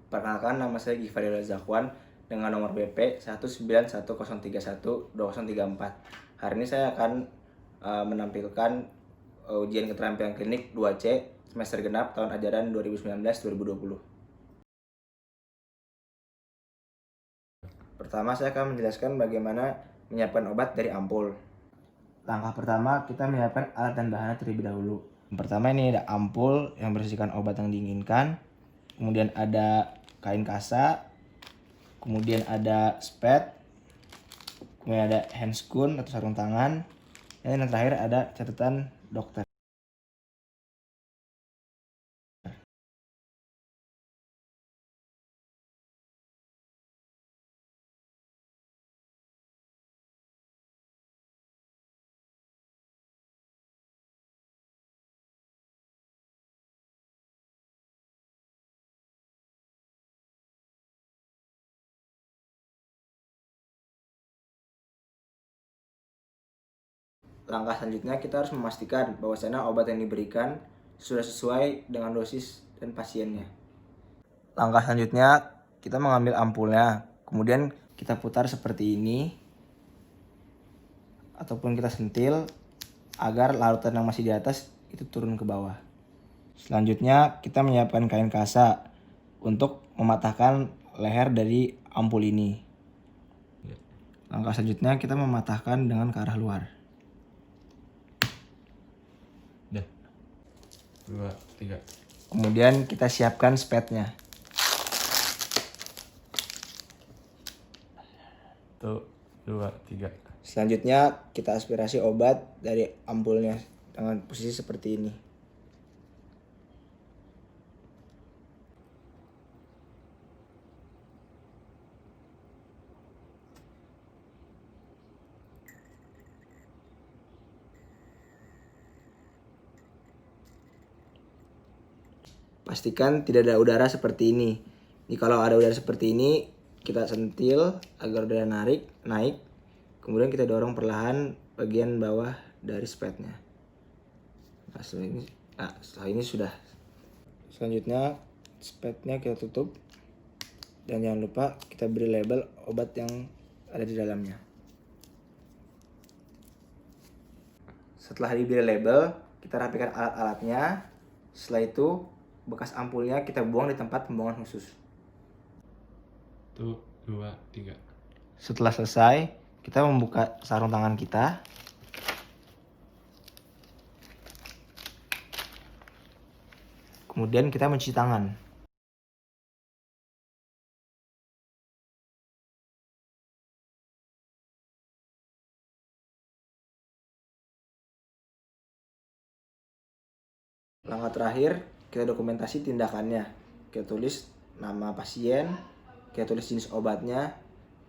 Perkenalkan, nama saya Givari Zakwan dengan nomor BP 191031234. Hari ini saya akan menampilkan ujian keterampilan klinik 2C semester genap tahun ajaran 2019-2020. Pertama, saya akan menjelaskan bagaimana menyiapkan obat dari ampul. Langkah pertama, kita menyiapkan alat dan bahannya terlebih dahulu. Yang pertama, ini ada ampul yang berisikan obat yang diinginkan. Kemudian ada kain kasa, kemudian ada spet, kemudian ada handscoon atau sarung tangan, dan yang terakhir ada catatan dokter. Langkah selanjutnya, kita harus memastikan bahwasanya obat yang diberikan sudah sesuai dengan dosis dan pasiennya. Langkah selanjutnya, kita mengambil ampulnya, kemudian kita putar seperti ini, ataupun kita sentil agar larutan yang masih di atas itu turun ke bawah. Selanjutnya, kita menyiapkan kain kasa untuk mematahkan leher dari ampul ini. Langkah selanjutnya, kita mematahkan dengan ke arah luar. 2, 3. Kemudian kita siapkan spetnya. 1, 2, 3. Selanjutnya kita aspirasi obat dari ampulnya dengan posisi seperti ini. Pastikan tidak ada udara seperti ini. Kalau ada udara seperti ini, kita sentil agar udara naik. Kemudian kita dorong perlahan bagian bawah dari spetnya. Nah, setelah ini sudah. Selanjutnya spetnya kita tutup. Dan jangan lupa kita beri label obat yang ada di dalamnya. Setelah diberi label, kita rapikan alat-alatnya. Setelah itu, bekas ampulnya kita buang di tempat pembuangan khusus. 1, 2, 3. Setelah selesai, kita membuka sarung tangan kita. Kemudian kita mencuci tangan. Langkah terakhir, kita dokumentasi tindakannya. Kita tulis nama pasien, kita tulis jenis obatnya,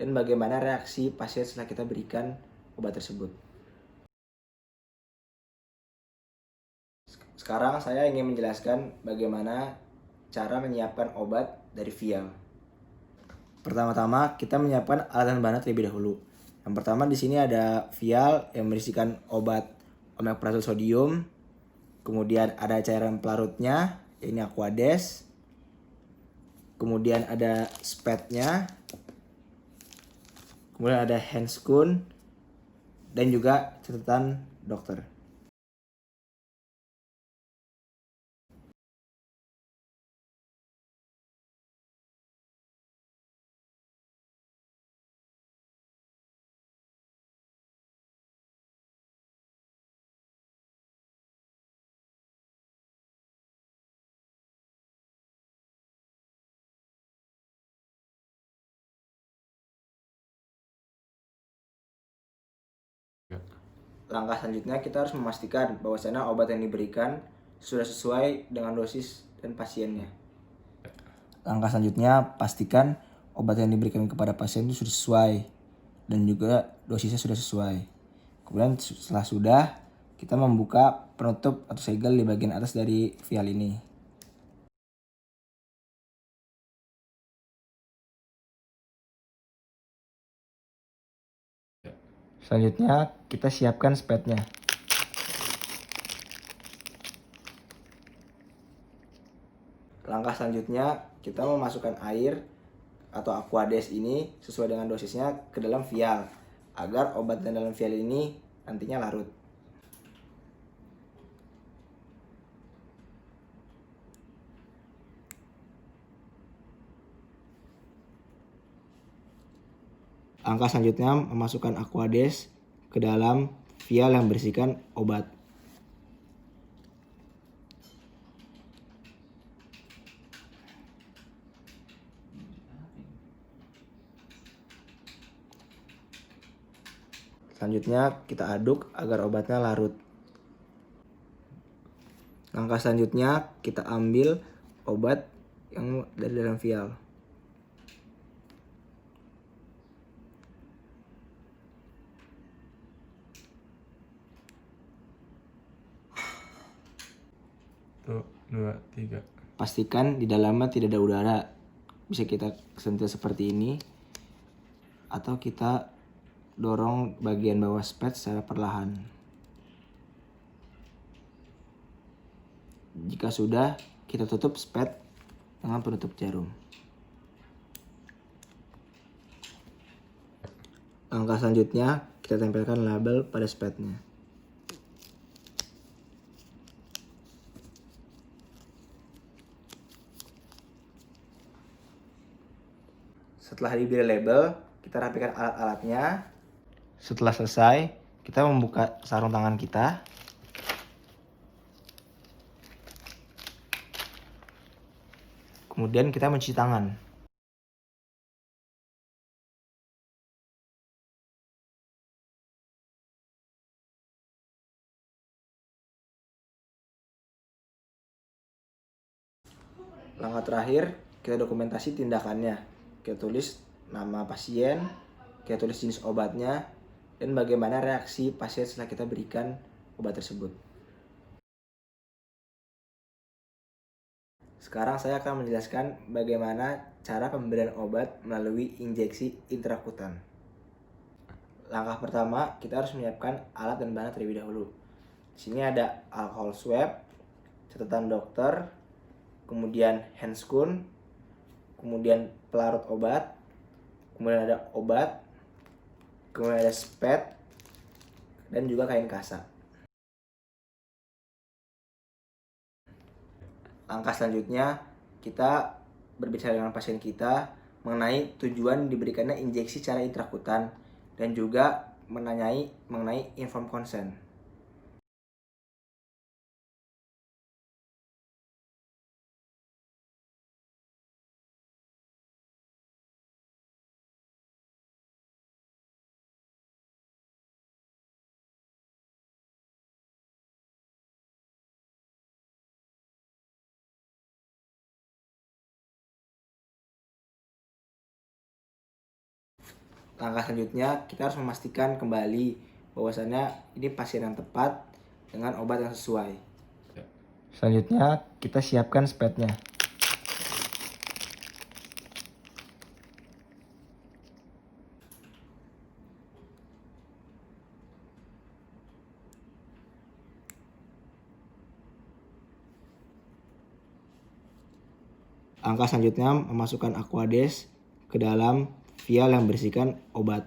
dan bagaimana reaksi pasien setelah kita berikan obat tersebut. Sekarang saya ingin menjelaskan bagaimana cara menyiapkan obat dari vial. Pertama-tama kita menyiapkan alat dan bahan terlebih dahulu. Yang pertama di sini ada vial yang berisikan obat omeprazol sodium. Kemudian ada cairan pelarutnya, ini Aquades. Kemudian ada spetnya. Kemudian ada handscoon dan juga catatan dokter. Langkah selanjutnya kita harus memastikan bahwasanya obat yang diberikan sudah sesuai dengan dosis dan pasiennya. Langkah selanjutnya pastikan obat yang diberikan kepada pasien itu sudah sesuai dan juga dosisnya sudah sesuai. Kemudian setelah sudah, kita membuka penutup atau segel di bagian atas dari vial ini. Selanjutnya kita siapkan spetnya. Langkah selanjutnya kita memasukkan air atau Aquades ini sesuai dengan dosisnya ke dalam vial agar obat yang dalam vial ini nantinya larut. Langkah selanjutnya memasukkan Aquades ke dalam vial yang berisikan obat. Selanjutnya kita aduk agar obatnya larut. Langkah selanjutnya kita ambil obat yang dari dalam vial. Satu, dua, tiga. Pastikan di dalamnya tidak ada udara. Bisa kita sentil seperti ini, atau kita dorong bagian bawah spet secara perlahan. Jika sudah, kita tutup spet dengan penutup jarum. Langkah selanjutnya, kita tempelkan label pada spetnya. Setelah diberi label, kita rapikan alat-alatnya. Setelah selesai, kita membuka sarung tangan kita. Kemudian kita mencuci tangan. Langkah terakhir, kita dokumentasi tindakannya. Kita tulis nama pasien, kita tulis jenis obatnya, dan bagaimana reaksi pasien setelah kita berikan obat tersebut. Sekarang saya akan menjelaskan bagaimana cara pemberian obat melalui injeksi intrakutan. Langkah pertama, kita harus menyiapkan alat dan bahan terlebih dahulu. Di sini ada alkohol swab, catatan dokter, kemudian handscoon, kemudian pelarut obat, kemudian ada obat, kemudian ada spet, dan juga kain kasa. Langkah selanjutnya, kita berbicara dengan pasien kita mengenai tujuan diberikannya injeksi secara intrakutan dan juga mengenai informed consent. Langkah selanjutnya, kita harus memastikan kembali bahwasannya ini pasien yang tepat dengan obat yang sesuai. Selanjutnya, kita siapkan spetnya. Langkah selanjutnya, memasukkan Aquades ke dalam vial yang berisikan obat.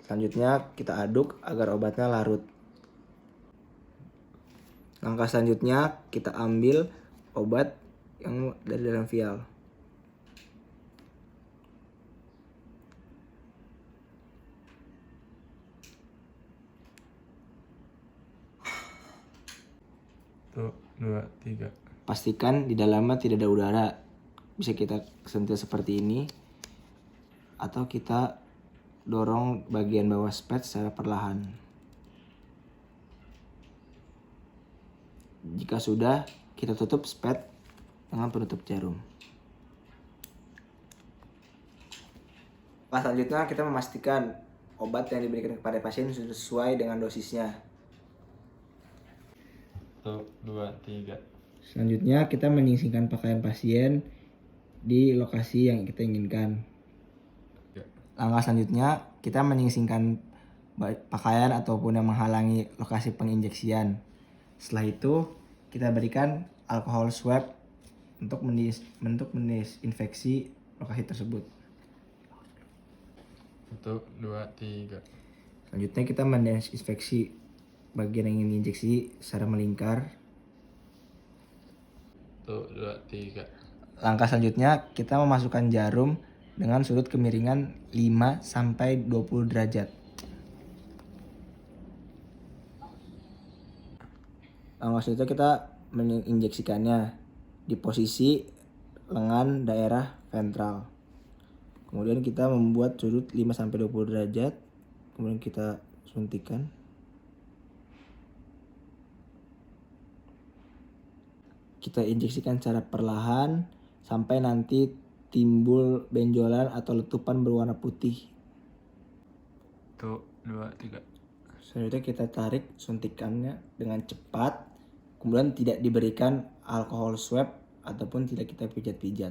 Selanjutnya kita aduk agar obatnya larut. Langkah selanjutnya kita ambil obat yang dari dalam vial. Satu, dua, tiga. Pastikan di dalamnya tidak ada udara. Bisa kita sentil seperti ini, atau kita dorong bagian bawah spet secara perlahan. Jika sudah, kita tutup spet dengan penutup jarum. Selanjutnya kita memastikan obat yang diberikan kepada pasien sudah sesuai dengan dosisnya. Satu, dua, tiga. Selanjutnya kita menyisingkan pakaian pasien di lokasi yang kita inginkan. Langkah selanjutnya kita menyingsingkan pakaian ataupun yang menghalangi lokasi penginjeksian. Setelah itu kita berikan alkohol swab untuk mendesinfeksi lokasi tersebut. 1, 2, 3. Selanjutnya kita mendesinfeksi bagian yang ingin diinjeksi secara melingkar. 1, 2, 3. Langkah selanjutnya kita memasukkan jarum dengan sudut kemiringan 5-20 derajat. Langkah selanjutnya kita menginjeksikannya di posisi lengan daerah ventral. Kemudian kita membuat sudut 5-20 derajat. Kemudian kita suntikan. Kita injeksikan secara perlahan sampai nanti timbul benjolan atau letupan berwarna putih. 1, 2, 3. Selanjutnya kita tarik suntikannya dengan cepat, kemudian tidak diberikan alkohol swab ataupun tidak kita pijat-pijat.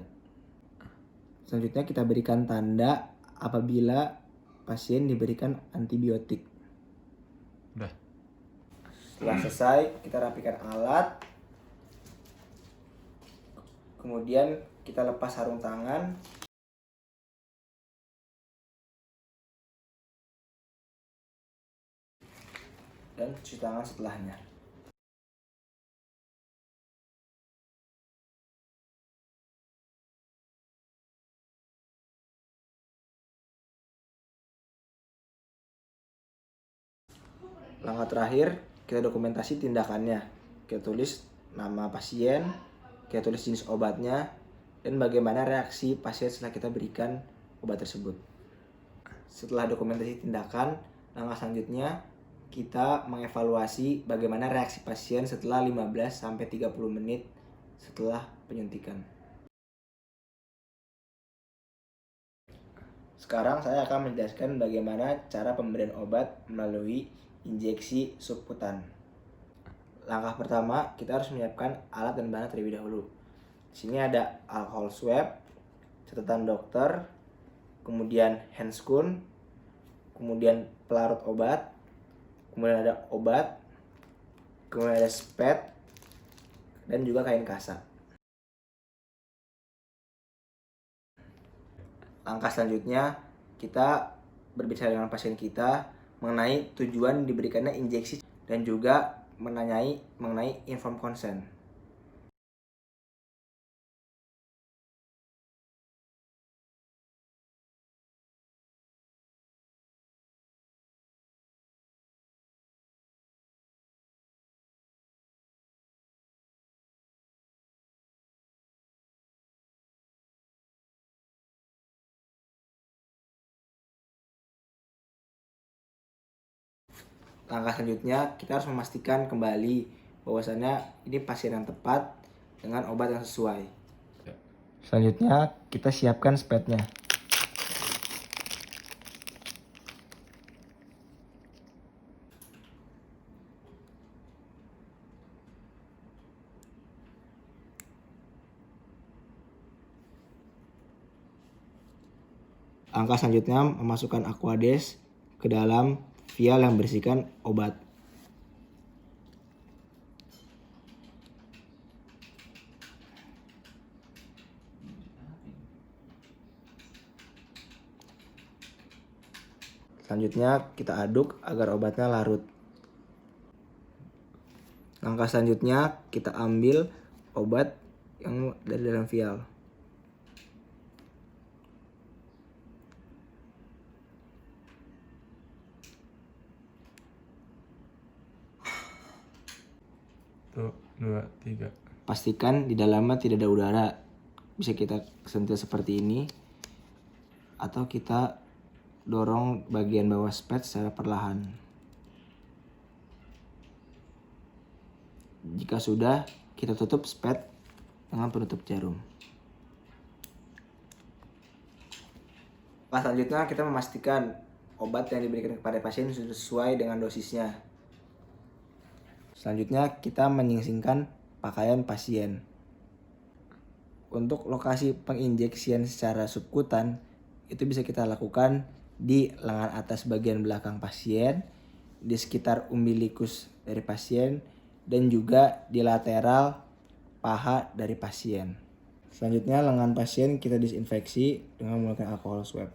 Selanjutnya kita berikan tanda apabila pasien diberikan antibiotik. Udah. Setelah selesai, kita rapikan alat. Kemudian kita lepas sarung tangan. Dan cuci tangan setelahnya. Langkah terakhir, kita dokumentasi tindakannya. Kita tulis nama pasien, kita tulis jenis obatnya, dan bagaimana reaksi pasien setelah kita berikan obat tersebut. Setelah dokumentasi tindakan, langkah selanjutnya kita mengevaluasi bagaimana reaksi pasien setelah 15-30 menit setelah penyuntikan. Sekarang saya akan menjelaskan bagaimana cara pemberian obat melalui injeksi subkutan. Langkah pertama, kita harus menyiapkan alat dan bahan terlebih dahulu. Di sini ada alkohol swab, catatan dokter, kemudian handscoon, kemudian pelarut obat, kemudian ada obat, kemudian ada spet, dan juga kain kasa. Langkah selanjutnya, kita berbicara dengan pasien kita mengenai tujuan diberikannya injeksi dan juga mengenai informed consent. Langkah selanjutnya, kita harus memastikan kembali bahwasannya ini pasien yang tepat dengan obat yang sesuai. Selanjutnya, kita siapkan spetnya. Langkah selanjutnya, memasukkan Aquades ke dalam vial yang berisikan obat. Selanjutnya kita aduk agar obatnya larut. Langkah selanjutnya kita ambil obat yang dari dalam vial. Satu, 2, 3. Pastikan di dalamnya tidak ada udara. Bisa kita sentil seperti ini, atau kita dorong bagian bawah spet secara perlahan. Jika sudah, kita tutup spet dengan penutup jarum. Selanjutnya kita memastikan obat yang diberikan kepada pasien sudah sesuai dengan dosisnya. Selanjutnya kita menyingsingkan pakaian pasien. Untuk lokasi penginjeksian secara subkutan itu bisa kita lakukan di lengan atas bagian belakang pasien, di sekitar umbilikus dari pasien, dan juga di lateral paha dari pasien. Selanjutnya lengan pasien kita disinfeksi dengan menggunakan alkohol swab.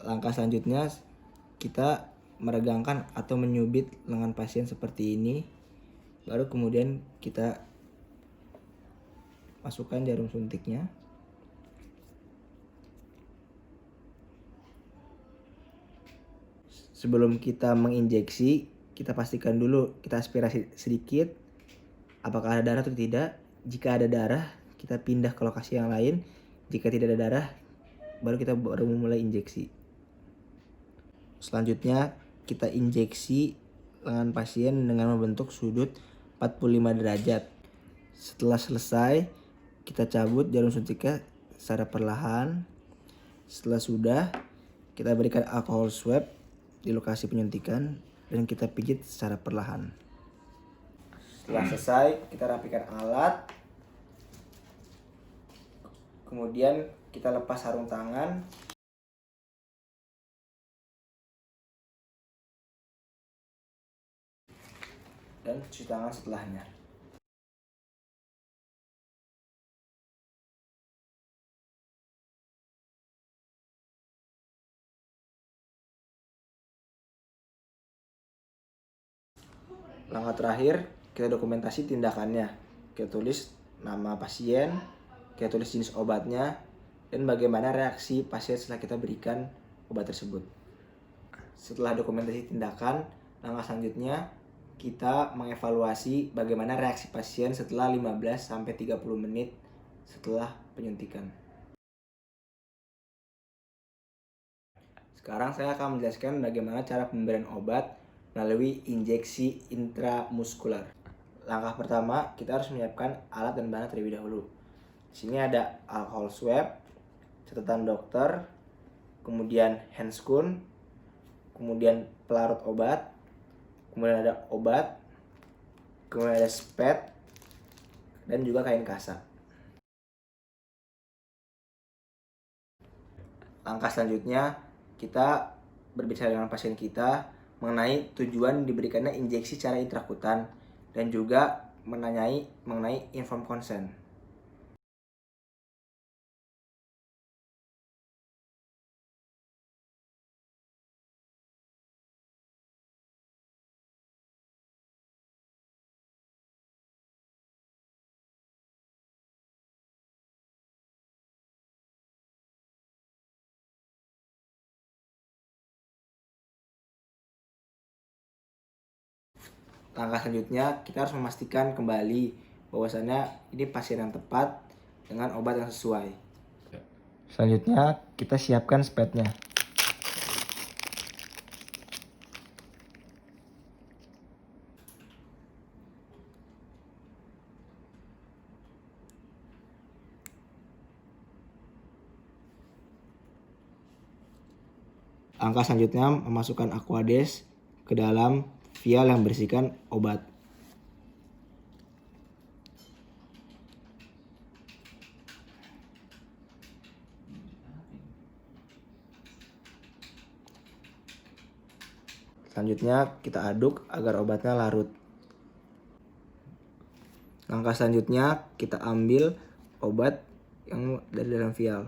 Langkah selanjutnya kita meregangkan atau menyubit lengan pasien seperti ini. Baru kemudian kita masukkan jarum suntiknya. Sebelum kita menginjeksi, kita pastikan dulu, kita aspirasi sedikit apakah ada darah atau tidak. Jika ada darah, kita pindah ke lokasi yang lain. Jika tidak ada darah, baru memulai injeksi. Selanjutnya kita injeksi lengan pasien dengan membentuk sudut 45 derajat. Setelah selesai, kita cabut jarum suntiknya secara perlahan. Setelah sudah, kita berikan alkohol swab di lokasi penyuntikan dan kita pijit secara perlahan. Setelah selesai, kita rapikan alat. Kemudian kita lepas sarung tangan. Dan cuci tangan setelahnya. Langkah terakhir, kita dokumentasi tindakannya. Kita tulis nama pasien, kita tulis jenis obatnya, dan bagaimana reaksi pasien setelah kita berikan obat tersebut. Setelah dokumentasi tindakan, langkah selanjutnya kita mengevaluasi bagaimana reaksi pasien setelah 15-30 menit setelah penyuntikan. Sekarang saya akan menjelaskan bagaimana cara pemberian obat melalui injeksi intramuskular. Langkah pertama, kita harus menyiapkan alat dan bahan terlebih dahulu. Di sini ada alkohol swab, catatan dokter, kemudian handscoon, kemudian pelarut obat, kemudian ada obat, kemudian ada spet, dan juga kain kasa. Langkah selanjutnya, kita berbicara dengan pasien kita mengenai tujuan diberikannya injeksi secara intrakutan dan juga mengenai informed consent. Langkah selanjutnya, kita harus memastikan kembali bahwasannya ini pasien yang tepat dengan obat yang sesuai. Selanjutnya, kita siapkan spetnya. Langkah selanjutnya, memasukkan Aquades ke dalam vial yang berisikan obat. Selanjutnya kita aduk agar obatnya larut. Langkah selanjutnya kita ambil obat yang dari dalam vial.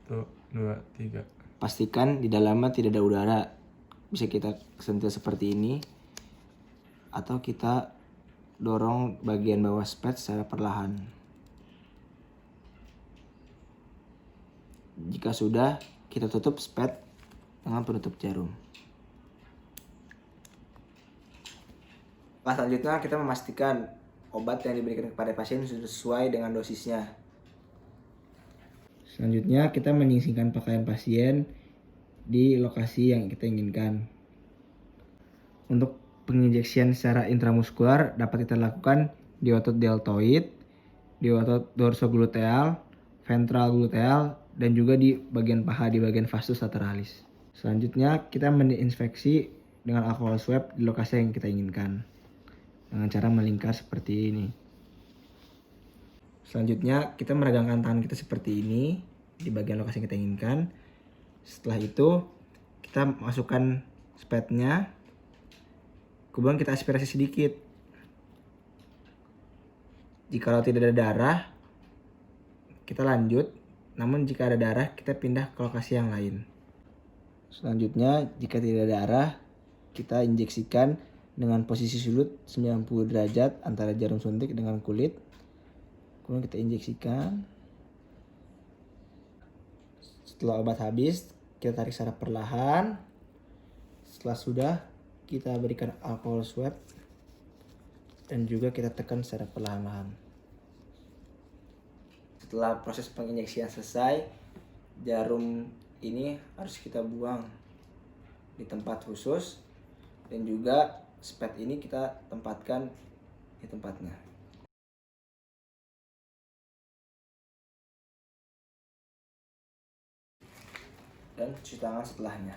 Satu, dua, tiga. Pastikan di dalamnya tidak ada udara. Bisa kita sentil seperti ini, atau kita dorong bagian bawah spet secara perlahan. Jika sudah, kita tutup spet dengan penutup jarum. Selanjutnya kita memastikan obat yang diberikan kepada pasien sudah sesuai dengan dosisnya. Selanjutnya kita menyingkirkan pakaian pasien di lokasi yang kita inginkan. Untuk penginjeksian secara intramuskular dapat kita lakukan di otot deltoid, di otot dorsogluteal, ventral gluteal, dan juga di bagian paha di bagian vastus lateralis. Selanjutnya kita menginspeksi dengan alkohol swab di lokasi yang kita inginkan dengan cara melingkar seperti ini. Selanjutnya kita meregangkan tangan kita seperti ini di bagian lokasi yang kita inginkan. Setelah itu kita masukkan spatnya, kemudian kita aspirasi sedikit. Jika tidak ada darah, kita lanjut. Namun jika ada darah, kita pindah ke lokasi yang lain. Selanjutnya, jika tidak ada darah, kita injeksikan dengan posisi sudut 90 derajat antara jarum suntik dengan kulit. Kemudian kita injeksikan. Setelah obat habis, kita tarik secara perlahan. Setelah sudah, kita berikan alkohol swab dan juga kita tekan secara perlahan-lahan. Setelah proses penginjeksian selesai, jarum ini harus kita buang di tempat khusus dan juga spat ini kita tempatkan di tempatnya. Dan cuci tangan setelahnya.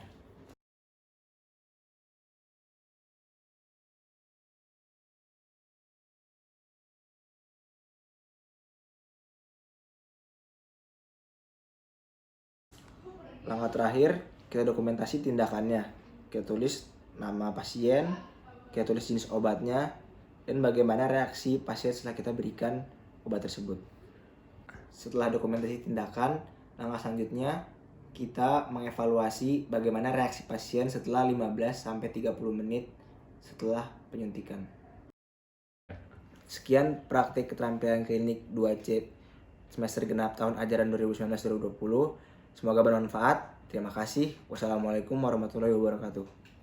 Langkah terakhir, kita dokumentasi tindakannya. Kita tulis nama pasien, kita tulis jenis obatnya, dan bagaimana reaksi pasien setelah kita berikan obat tersebut. Setelah dokumentasi tindakan, langkah selanjutnya kita mengevaluasi bagaimana reaksi pasien setelah 15-30 menit setelah penyuntikan. Sekian praktik keterampilan klinik 2C semester genap tahun ajaran 2019-2020. Semoga bermanfaat. Terima kasih. Wassalamualaikum warahmatullahi wabarakatuh.